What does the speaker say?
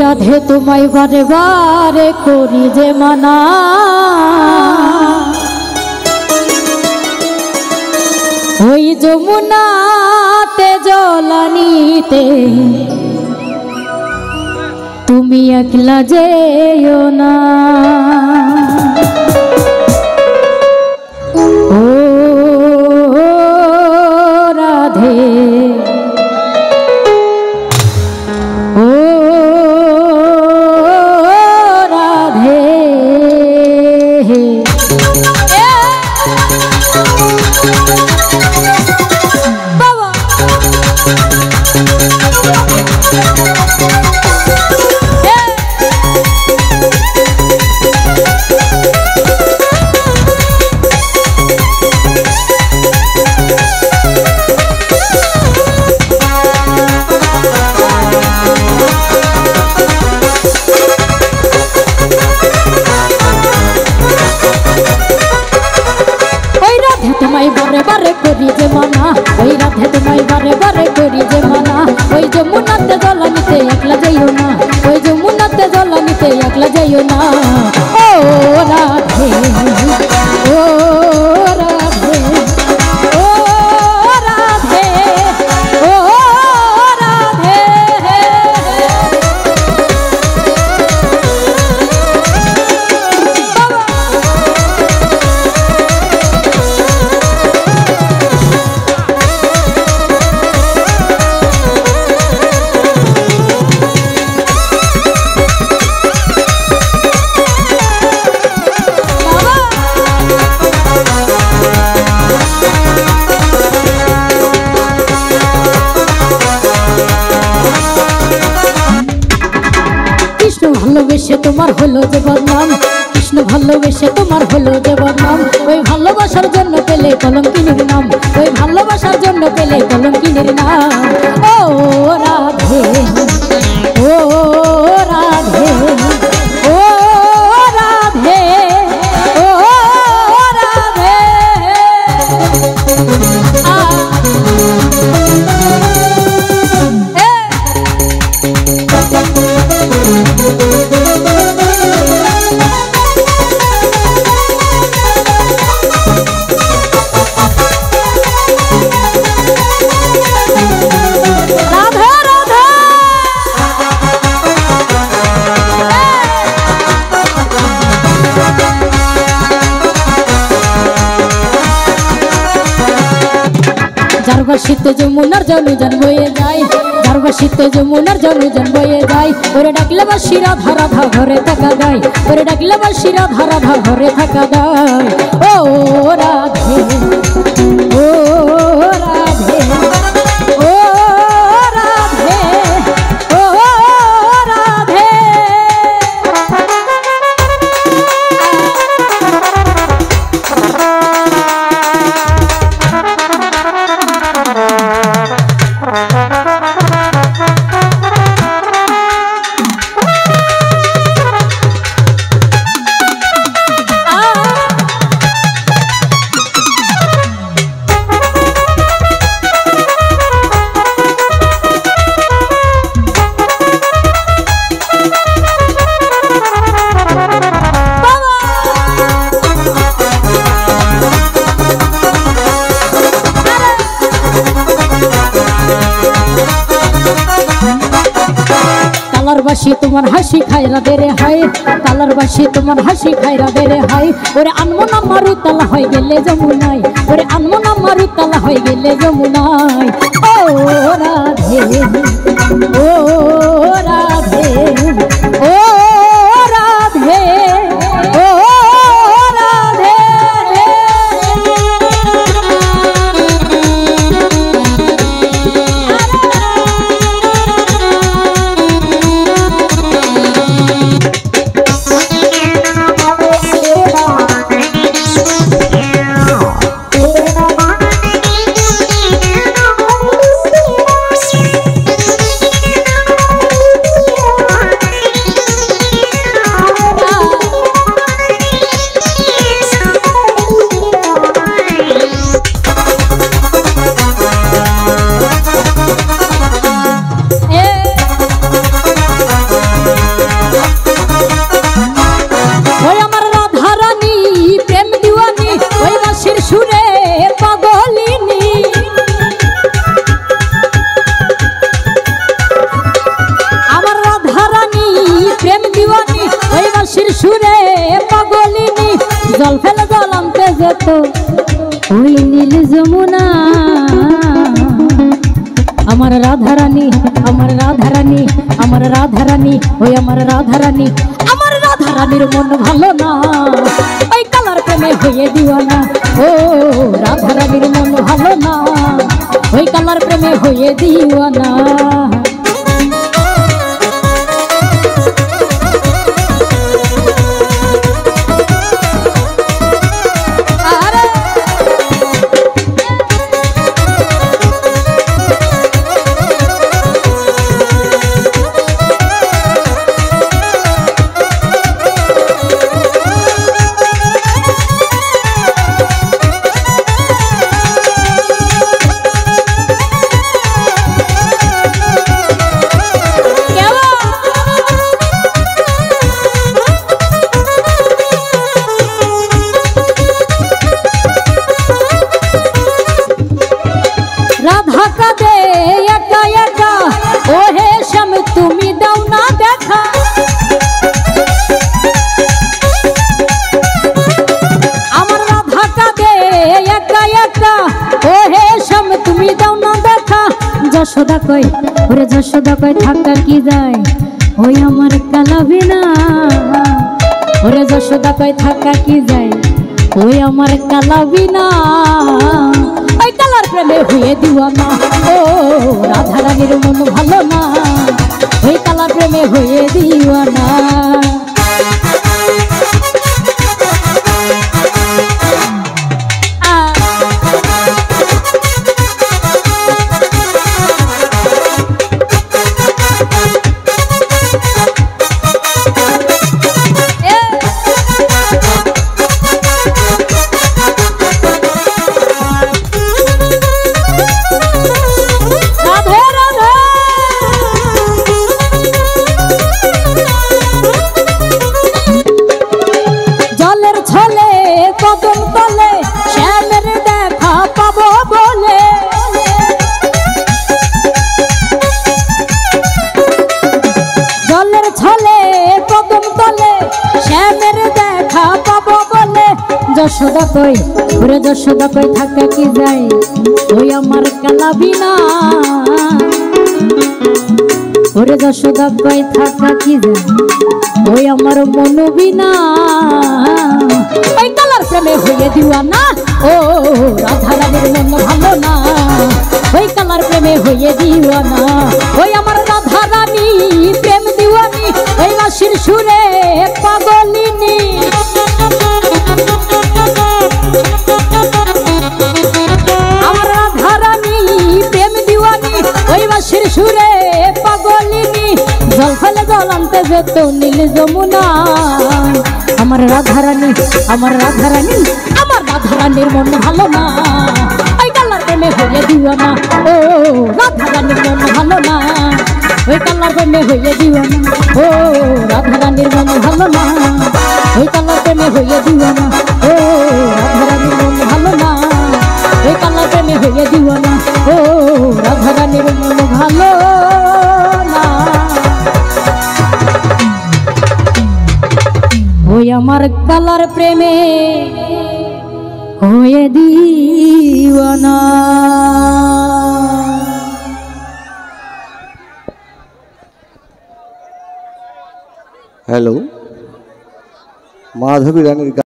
রাধে তোমায় বারে বারে করি যে মানা, ওই যমুনাতে জলানিতে তুমি একলা যেও না। ও রাধে ও রাধে বাবা তোমায় বারে বারে করি যে মানা, ওই রাধে তোমায় বারে বারে করি যে মানা, ওই যমুনাতে জলানিতে একলা যাইও না, ওই যমুনাতে জলানিতে একলা যাইও না। ও রাধে ও রাধে ও রাধে ও রাধে ভালোবেসে তোমার হলো যে বদনাম, কৃষ্ণ ভালোবেসে তোমার হলো যে বদনাম, ওই ভালোবাসার জন্য পেলে কলঙ্কিনীর নাম, ওই ভালোবাসার জন্য পেলে কলঙ্কিনীর নাম। ও রাধে ও রাধে ও রাধে ও রাধে যারবাসিতে যমুনার জনজন বয়ে যায়, যারবাসিতে যমুনার জনজন বয়ে যায়, ওরে ডাকলে বাসি রাধা রাধা ঘরে থাকা দেয়, ওরে ডাকলে বাসি রাধা রাধা ঘরে থাকা দেয়। ও রাধে ও রাধে ও রাধে ও রাধে কালারবাসী তোমার হাসি খায়রা দেরে হায়, কালারবাসী তোমার হাসি খায়রা দেরে হায়, ওরে আনমো না মারুতালা হয়ে গেলে যমুনায়, ওরে আনমো না মারুতালা হয়ে গেলে যমুনায়। ও রাধে ও রাধে ও রাধে ও রাধে জল ফেলে জল আনতে যেত ওই নীল যমুনা। আমার রাধারানী, আমার রাধারানী, আমার রাধারানী, ওই আমার রাধারানী, আমার রাধারানীর মন ভালো না, ওই কালার প্রেমে হয়ে দিওয়ানা। ও রাধারানীর মন ভালো না, ওই কালার প্রেমে হয়ে দিওয়ানা। রাধা কাঁদে একা একা, ও হে শ্যাম তুমি দাও না দেখা। আমার রাধা কাঁদে একা একা, ও হে শ্যাম তুমি দাও না দেখা। যশোদা কই, ওরে যশোদা কই থাকা কি যায়, ওই আমার কালাবিনা। ওরে যশোদা কই থাকা কি যায়, ওই আমার কালাবিনা। ওই কালার প্রেমে হয়ে দিওয়ানা, ও রাধারানীর মন ভালো না, ওই কালার প্রেমে হয়ে দিওয়ানা। কদম তলে শ্যামের দেখা পাবো বলে, জলের ছলে কদম তলে শ্যামের দেখা পাবো বলে। যশোদা কই, ওরে যশোদা কই থাকা কি যায়, ওই আমার কালাবিনা। ওরে যশোদা কই থাকা কি যায়, ওই আমার মনবিনা। ওই কালার প্রেমে হয়ে দিওয়ানা, ও রাধারানীর মন ভালো না, ওই কালার প্রেমে হয়ে দিওয়ানা। ওই আমার রাধারানী প্রেম দিওয়ানি, ওই বাঁশির সুরে পাগলিনী। আমার রাধারানী প্রেম দিওয়ানি, ওই বাঁশির সুরে পাগলিনী। জল ফেলে জল আনতে যেত নীল যমুনা। আমার রাধারানী, আমার রাধারানী, আমার রাধারানীর মন ভালো না, ওই কালার প্রেমে হয়ে দিওয়ানা। ও রাধারানীর মন ভালো না, ওই কালার প্রেমে হয়ে দিওয়ানা। ও রাধারানীর মন ভালো না, ওই কালার প্রেমে হয়ে দিওয়ানা। ও রাধারানীর মন ভালো না, ওই কালার প্রেমে হয়ে দিওয়ানা। ও রাধারানীর মন ভালো না, ওই আমার কালার প্রেমে হয়ে দিওয়ানা। হ্যালো, মাধবী রানীর